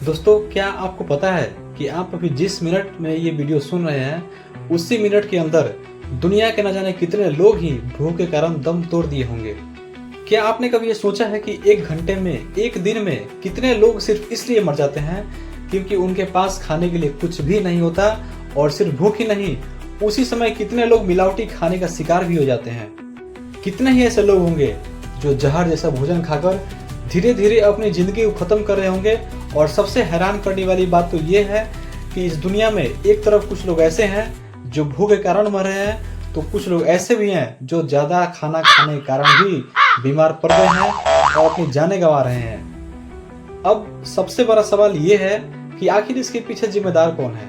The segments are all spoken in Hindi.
दोस्तों, क्या आपको पता है कि आप अभी जिस मिनट में ये वीडियो सुन रहे हैं उसी मिनट के अंदर दुनिया के न जाने कितने लोग ही भूख के कारण दम तोड़ दिए होंगे। क्या आपने कभी ये सोचा है कि एक घंटे में, एक दिन में कितने लोग सिर्फ इसलिए मर जाते हैं क्योंकि उनके पास खाने के लिए कुछ भी नहीं होता। और सिर्फ भूख ही नहीं, उसी समय कितने लोग मिलावटी खाने का शिकार भी हो जाते हैं। कितने ही ऐसे लोग होंगे जो जहर जैसा भोजन खाकर धीरे धीरे अपनी जिंदगी को खत्म कर रहे होंगे। और सबसे हैरान करने वाली बात तो ये है कि इस दुनिया में एक तरफ कुछ लोग ऐसे हैं जो भूख के कारण मर रहे हैं, तो कुछ लोग ऐसे भी हैं जो ज्यादा खाना खाने के कारण भी बीमार पड़ गए हैं और अपनी जानें गंवा रहे हैं। अब सबसे बड़ा सवाल ये है कि आखिर इसके पीछे जिम्मेदार कौन है,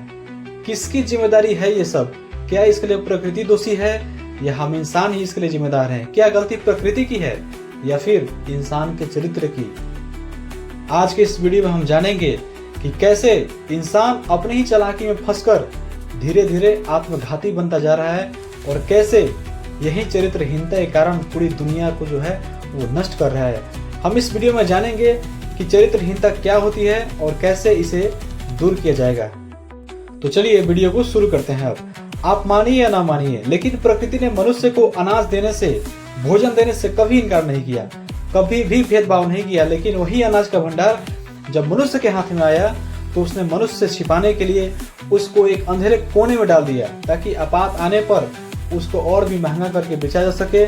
किसकी जिम्मेदारी है ये सब? क्या इसके लिए प्रकृति दोषी है या हम इंसान ही इसके लिए जिम्मेदार हैं? क्या गलती प्रकृति की है या फिर इंसान के चरित्र की? आज के इस वीडियो में हम जानेंगे कि कैसे इंसान अपनी ही चालाकी में फंसकर धीरे धीरे आत्मघाती बनता जा रहा है और कैसे यही चरित्रहीनता के कारण पूरी दुनिया को जो है वो नष्ट कर रहा है। हम इस वीडियो में जानेंगे कि चरित्रहीनता क्या होती है और कैसे इसे दूर किया जाएगा। तो चलिए वीडियो को शुरू करते हैं। अब आप मानिए या ना मानिए, लेकिन प्रकृति ने मनुष्य को अनाज देने से, भोजन देने से कभी इनकार नहीं किया, कभी भी भेदभाव नहीं किया। लेकिन वही अनाज का भंडार जब मनुष्य के हाथ में आया तो उसने मनुष्य से छिपाने के लिए उसको एक अंधेरे कोने में डाल दिया, ताकि आपात आने पर उसको और भी महंगा करके बेचा जा सके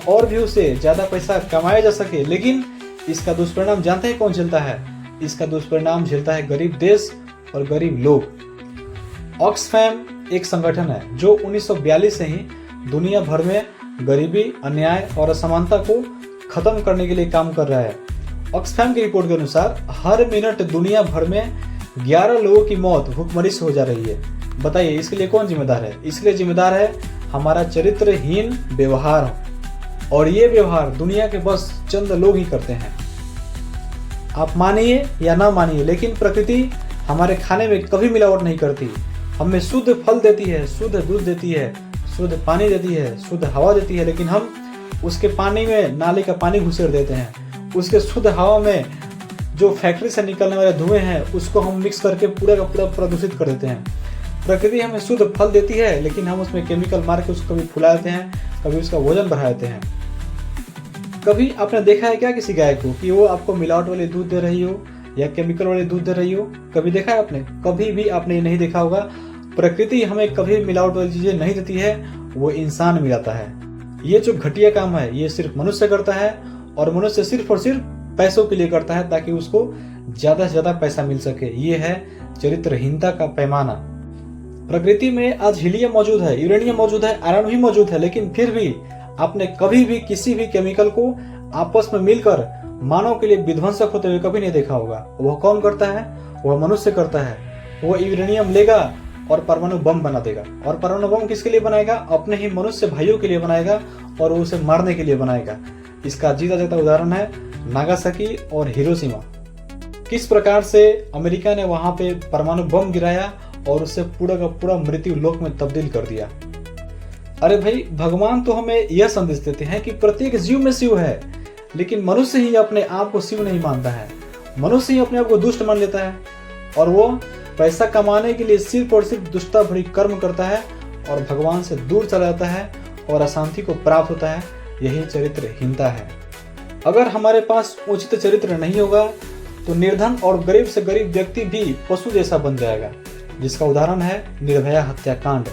और भी उसे ज्यादा पैसा कमाया जा सके। लेकिन इसका दुष्परिणाम जानते हैं कौन झेलता है? इसका दुष्परिणाम झेलता है गरीब देश और गरीब लोग। ऑक्सफैम एक संगठन है जो 1942 से ही दुनिया भर में गरीबी, अन्याय और असमानता को खत्म करने के लिए काम कर रहा है। ऑक्सफैम की रिपोर्ट के अनुसार हर मिनट दुनिया भर में 11 लोगों की मौत भूखमरी से हो जा रही है। बताइए इसके लिए कौन जिम्मेदार है? इसके लिए जिम्मेदार है हमारा चरित्रहीन व्यवहार, और ये व्यवहार दुनिया के बस चंद लोग ही करते हैं। आप मानिए या ना मानिए, लेकिन प्रकृति हमारे खाने में कभी मिलावट नहीं करती। हमें शुद्ध फल देती है, शुद्ध दूध देती है, शुद्ध पानी देती है, शुद्ध हवा देती है, लेकिन हम उसके पानी में नाले का पानी घुसेड़ देते हैं। उसके शुद्ध हवा में जो फैक्ट्री से निकलने वाले धुएं हैं उसको हम मिक्स करके पूरा का पूरा प्रदूषित कर देते हैं। प्रकृति हमें शुद्ध फल देती है, लेकिन हम उसमें केमिकल मार के उसको कभी फुला देते हैं, कभी उसका वजन बढ़ा देते हैं। कभी आपने देखा है क्या किसी गाय को कि वो आपको मिलावट वाले दूध दे रही हो या केमिकल वाले दूध दे रही हो? कभी देखा है आपने? कभी भी आपने ये नहीं देखा होगा। प्रकृति हमें कभी मिलावट वाली चीजें नहीं देती है, वो इंसान मिलाता है। ये जो घटिया काम है ये सिर्फ मनुष्य करता है, और मनुष्य सिर्फ और सिर्फ पैसों के लिए करता है ताकि उसको ज्यादा से ज्यादा पैसा मिल सके। ये है चरित्रहीनता का पैमाना। प्रकृति में आज हीलियम मौजूद है, यूरेनियम मौजूद है, आयरन भी मौजूद है, लेकिन फिर भी आपने कभी भी किसी भी केमिकल को आपस में मिलकर मानव के लिए विध्वंसक होते हुए कभी नहीं देखा होगा। वह कौन करता है? वह मनुष्य करता है। वह यूरेनियम लेगा और परमाणु बम बना देगा। और परमाणु बम किसके लिए बनाएगा? अपने ही मनुष्य भाइयों के लिए बनाएगा और वो उसे मारने के लिए बनाएगा। इसका जीता जाता उदाहरण है नागासाकी और हिरोशिमा। किस प्रकार से अमेरिका ने वहां पे परमाणु बम गिराया और उसे पूरा का पूरा मृत्यु लोक में तब्दील कर दिया। अरे भाई, भगवान तो हमें यह संदेश देते हैं कि प्रत्येक जीव में शिव है, लेकिन मनुष्य ही अपने आप को शिव नहीं मानता है। मनुष्य ही अपने आप को दुष्ट मान लेता है और वो पैसा कमाने के लिए सिर्फ और सिर्फ दुष्टता भरी कर्म करता है और भगवान से दूर चला जाता है और अशांति को प्राप्त होता है। यही चरित्रहीनता है। अगर हमारे पास उचित चरित्र नहीं होगा तो निर्धन और गरीब से गरीब व्यक्ति भी पशु जैसा बन जाएगा, जिसका उदाहरण है निर्भया हत्याकांड,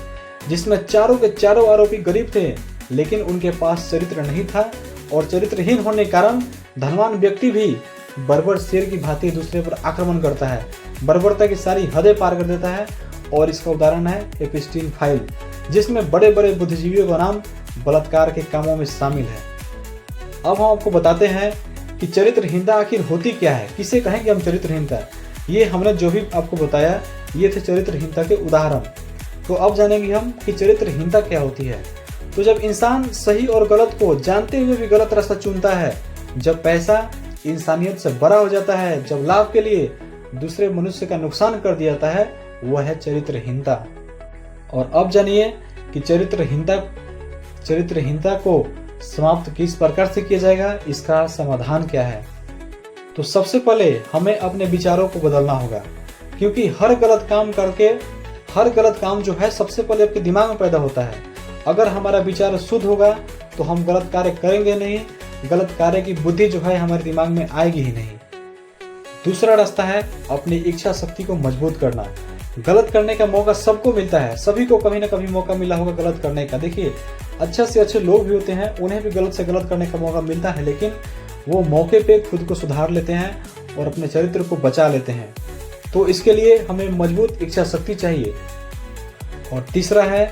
जिसमें चारों के चारों आरोपी गरीब थे लेकिन उनके पास चरित्र नहीं था। और चरित्रहीन होने के कारण धनवान व्यक्ति भी बर्बर शेर की भांति दूसरे पर आक्रमण करता है, बर्बरता की सारी हदें पार कर देता है। और इसका उदाहरण है एपिस्टीन फाइल, जिसमें बड़े बड़े बुद्धिजीवियों का नाम बलात्कार के कामों में शामिल है। अब हम आपको बताते हैं कि चरित्रहीनता आखिर होती क्या है, किसे कहेंगे हम चरित्रहीनता। ये हमने जो भी आपको बताया ये थे चरित्रहीनता के उदाहरण। तो अब जानेंगे हम कि चरित्रहीनता क्या होती है। तो जब इंसान सही और गलत को जानते हुए भी गलत रास्ता चुनता है, जब पैसा इंसानियत से बड़ा हो जाता है, जब लाभ के लिए दूसरे मनुष्य का नुकसान कर दिया जाता है, वह है चरित्रहीनता। और अब जानिए कि चरित्रहीनता को समाप्त किस प्रकार से किया जाएगा, इसका समाधान क्या है। तो सबसे पहले हमें अपने विचारों को बदलना होगा, क्योंकि हर गलत काम जो है सबसे पहले आपके दिमाग में पैदा होता है। अगर हमारा विचार शुद्ध होगा तो हम गलत कार्य करेंगे नहीं, गलत कार्य की बुद्धि जो है हमारे दिमाग में आएगी ही नहीं। दूसरा रास्ता है अपनी इच्छा शक्ति को मजबूत करना। गलत करने का मौका सबको मिलता है, सभी को कभी ना कभी मौका मिला होगा गलत करने का। देखिए, अच्छे से अच्छे लोग भी होते हैं, उन्हें भी गलत से गलत करने का मौका मिलता है, लेकिन वो मौके पे खुद को सुधार लेते हैं और अपने चरित्र को बचा लेते हैं। तो इसके लिए हमें मजबूत इच्छा शक्ति चाहिए। और तीसरा है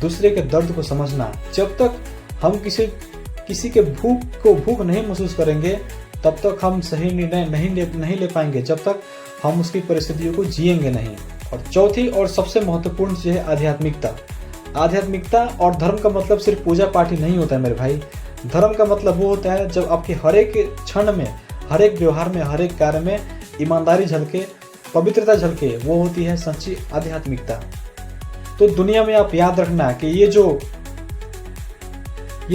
दूसरे के दर्द को समझना। जब तक हम किसी के भूख नहीं महसूस करेंगे, तब तक हम सही निर्णय नहीं ले पाएंगे, जब तक हम उसकी परिस्थितियों को जिएंगे नहीं। और चौथी और सबसे महत्वपूर्ण चीज है आध्यात्मिकता। आध्यात्मिकता और धर्म का मतलब सिर्फ पूजा पाठ ही नहीं होता है मेरे भाई। धर्म का मतलब वो होता है जब आपके हर एक क्षण में, हर एक व्यवहार में, हर एक कार्य में ईमानदारी झलके, पवित्रता झलके, वो होती है सच्ची आध्यात्मिकता। तो दुनिया में आप याद रखना कि ये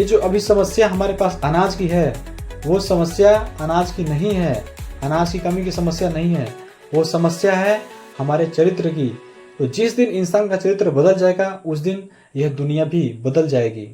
जो अभी समस्या हमारे पास अनाज की है, वो समस्या अनाज की नहीं है, अनाज की कमी की समस्या नहीं है, वो समस्या है हमारे चरित्र की। तो जिस दिन इंसान का चरित्र बदल जाएगा, उस दिन यह दुनिया भी बदल जाएगी।